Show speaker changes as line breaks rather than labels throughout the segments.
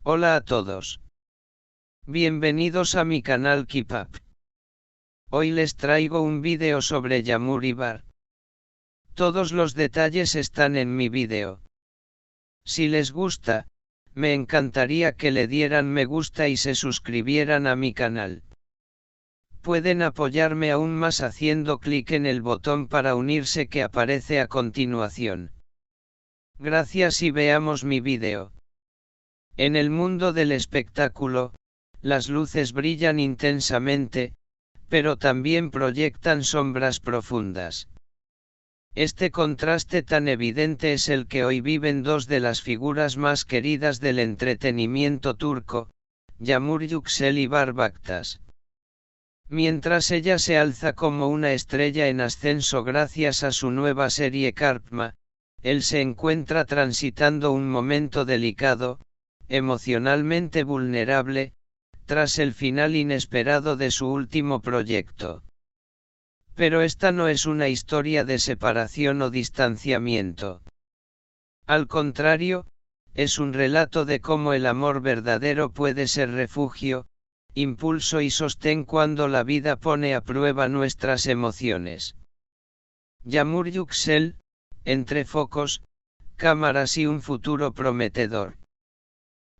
Hola a todos. Bienvenidos a mi canal Keep Up. Hoy les traigo un vídeo sobre Yamur y Bar. Todos los detalles están en mi vídeo. Si les gusta, me encantaría que le dieran me gusta y se suscribieran a mi canal. Pueden apoyarme aún más haciendo clic en el botón para unirse que aparece a continuación. Gracias y veamos mi vídeo. En el mundo del espectáculo, las luces brillan intensamente, pero también proyectan sombras profundas. Este contraste tan evidente es el que hoy viven dos de las figuras más queridas del entretenimiento turco, Yağmur Yüksel y Bahar Baktas. Mientras ella se alza como una estrella en ascenso gracias a su nueva serie Karma, él se encuentra transitando un momento delicado, emocionalmente vulnerable, tras el final inesperado de su último proyecto. Pero esta no es una historia de separación o distanciamiento. Al contrario, es un relato de cómo el amor verdadero puede ser refugio, impulso y sostén cuando la vida pone a prueba nuestras emociones. Yağmur Yüksel, entre focos, cámaras y un futuro prometedor.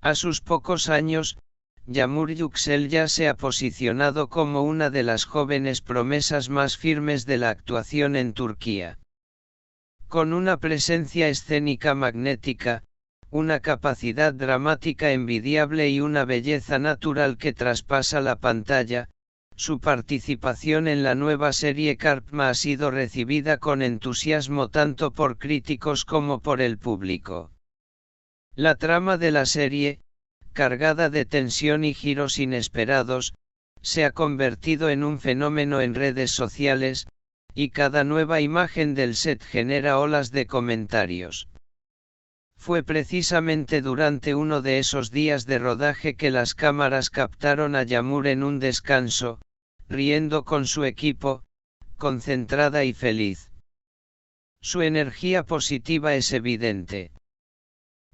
A sus pocos años, Yağmur Yüksel ya se ha posicionado como una de las jóvenes promesas más firmes de la actuación en Turquía. Con una presencia escénica magnética, una capacidad dramática envidiable y una belleza natural que traspasa la pantalla, su participación en la nueva serie Karma ha sido recibida con entusiasmo tanto por críticos como por el público. La trama de la serie, cargada de tensión y giros inesperados, se ha convertido en un fenómeno en redes sociales, y cada nueva imagen del set genera olas de comentarios. Fue precisamente durante uno de esos días de rodaje que las cámaras captaron a Yağmur en un descanso, riendo con su equipo, concentrada y feliz. Su energía positiva es evidente.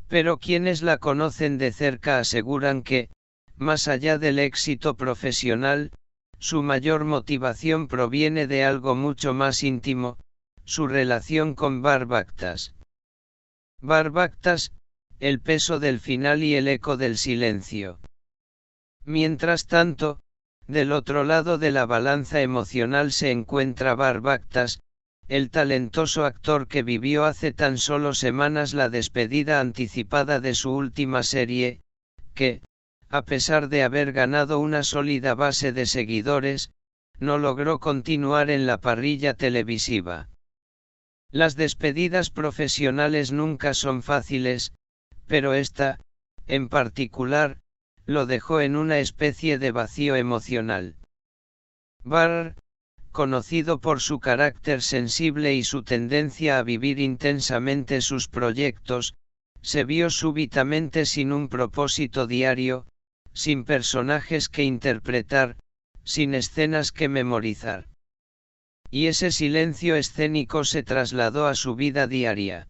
Pero quienes la conocen de cerca aseguran que, más allá del éxito profesional, su mayor motivación proviene de algo mucho más íntimo, su relación con Bahar Baktas. Bahar Baktas, el peso del final y el eco del silencio. Mientras tanto, del otro lado de la balanza emocional se encuentra Bahar Baktas, el talentoso actor que vivió hace tan solo semanas la despedida anticipada de su última serie, que, a pesar de haber ganado una sólida base de seguidores, no logró continuar en la parrilla televisiva. Las despedidas profesionales nunca son fáciles, pero esta, en particular, lo dejó en una especie de vacío emocional. Bahar, conocido por su carácter sensible y su tendencia a vivir intensamente sus proyectos, se vio súbitamente sin un propósito diario, sin personajes que interpretar, sin escenas que memorizar. Y ese silencio escénico se trasladó a su vida diaria.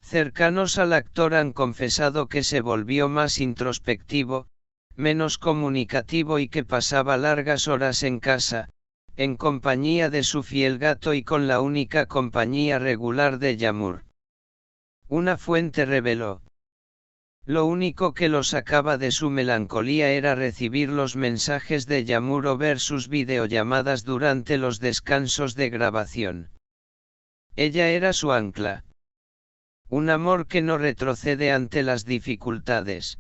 Cercanos al actor han confesado que se volvió más introspectivo, menos comunicativo y que pasaba largas horas en casa, en compañía de su fiel gato y con la única compañía regular de Yağmur. Una fuente reveló: lo único que lo sacaba de su melancolía era recibir los mensajes de Yağmur o ver sus videollamadas durante los descansos de grabación. Ella era su ancla. Un amor que no retrocede ante las dificultades.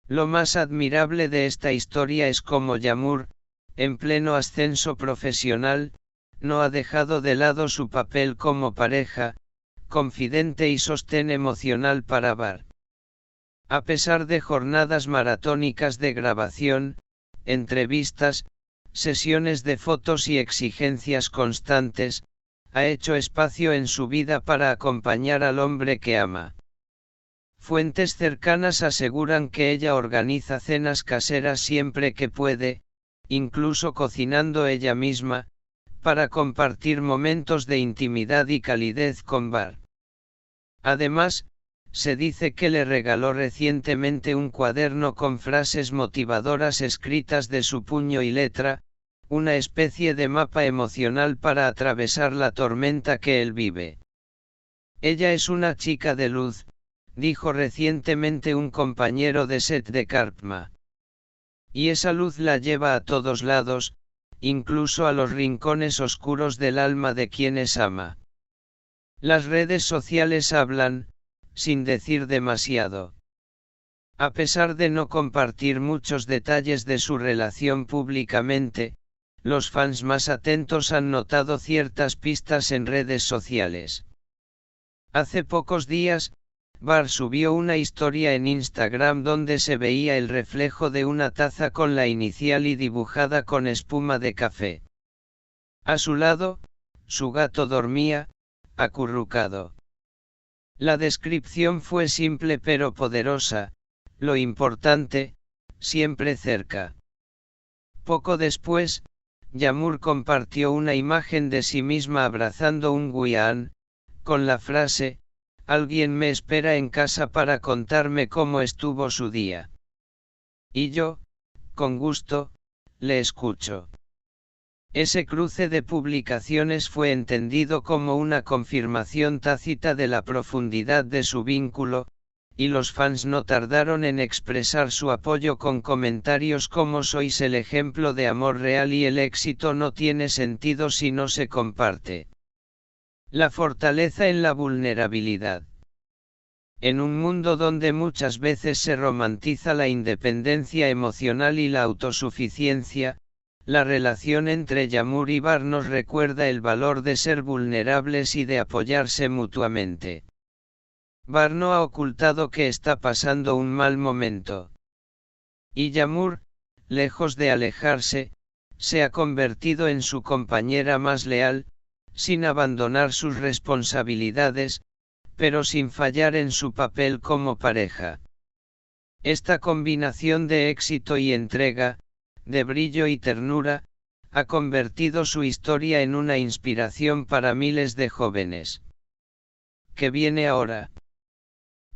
Lo más admirable de esta historia es cómo Yağmur, en pleno ascenso profesional, no ha dejado de lado su papel como pareja, confidente y sostén emocional para Bahar. A pesar de jornadas maratónicas de grabación, entrevistas, sesiones de fotos y exigencias constantes, ha hecho espacio en su vida para acompañar al hombre que ama. Fuentes cercanas aseguran que ella organiza cenas caseras siempre que puede, incluso cocinando ella misma, para compartir momentos de intimidad y calidez con Bahar. Además, se dice que le regaló recientemente un cuaderno con frases motivadoras escritas de su puño y letra, una especie de mapa emocional para atravesar la tormenta que él vive. Ella es una chica de luz, dijo recientemente un compañero de set de Karpma. Y esa luz la lleva a todos lados, incluso a los rincones oscuros del alma de quienes ama. Las redes sociales hablan, sin decir demasiado. A pesar de no compartir muchos detalles de su relación públicamente, los fans más atentos han notado ciertas pistas en redes sociales. Hace pocos días, Bar subió una historia en Instagram donde se veía el reflejo de una taza con la inicial y dibujada con espuma de café. A su lado, su gato dormía, acurrucado. La descripción fue simple pero poderosa, lo importante, siempre cerca. Poco después, Yamur compartió una imagen de sí misma abrazando un guián, con la frase, "Alguien me espera en casa para contarme cómo estuvo su día. Y yo, con gusto, le escucho". Ese cruce de publicaciones fue entendido como una confirmación tácita de la profundidad de su vínculo, y los fans no tardaron en expresar su apoyo con comentarios como "sois el ejemplo de amor real y el éxito no tiene sentido si no se comparte". La fortaleza en la vulnerabilidad. En un mundo donde muchas veces se romantiza la independencia emocional y la autosuficiencia, la relación entre Yamur y Bar nos recuerda el valor de ser vulnerables y de apoyarse mutuamente. Bar no ha ocultado que está pasando un mal momento. Y Yamur, lejos de alejarse, se ha convertido en su compañera más leal, sin abandonar sus responsabilidades, pero sin fallar en su papel como pareja. Esta combinación de éxito y entrega, de brillo y ternura, ha convertido su historia en una inspiración para miles de jóvenes. ¿Qué viene ahora?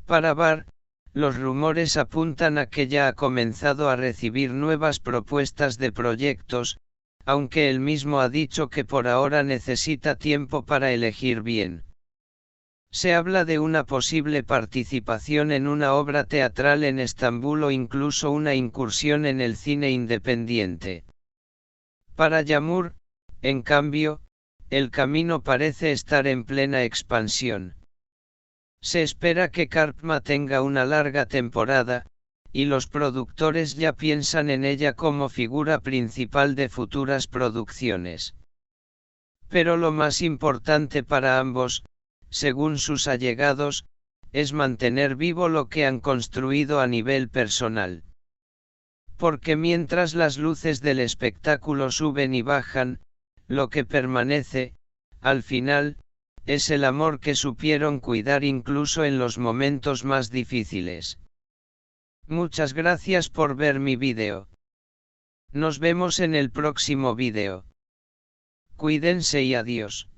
Para Bar, los rumores apuntan a que ya ha comenzado a recibir nuevas propuestas de proyectos, aunque él mismo ha dicho que por ahora necesita tiempo para elegir bien. Se habla de una posible participación en una obra teatral en Estambul o incluso una incursión en el cine independiente. Para Yamur, en cambio, el camino parece estar en plena expansión. Se espera que Karpma tenga una larga temporada, y los productores ya piensan en ella como figura principal de futuras producciones. Pero lo más importante para ambos, según sus allegados, es mantener vivo lo que han construido a nivel personal. Porque mientras las luces del espectáculo suben y bajan, lo que permanece, al final, es el amor que supieron cuidar incluso en los momentos más difíciles. Muchas gracias por ver mi vídeo. Nos vemos en el próximo vídeo. Cuídense y adiós.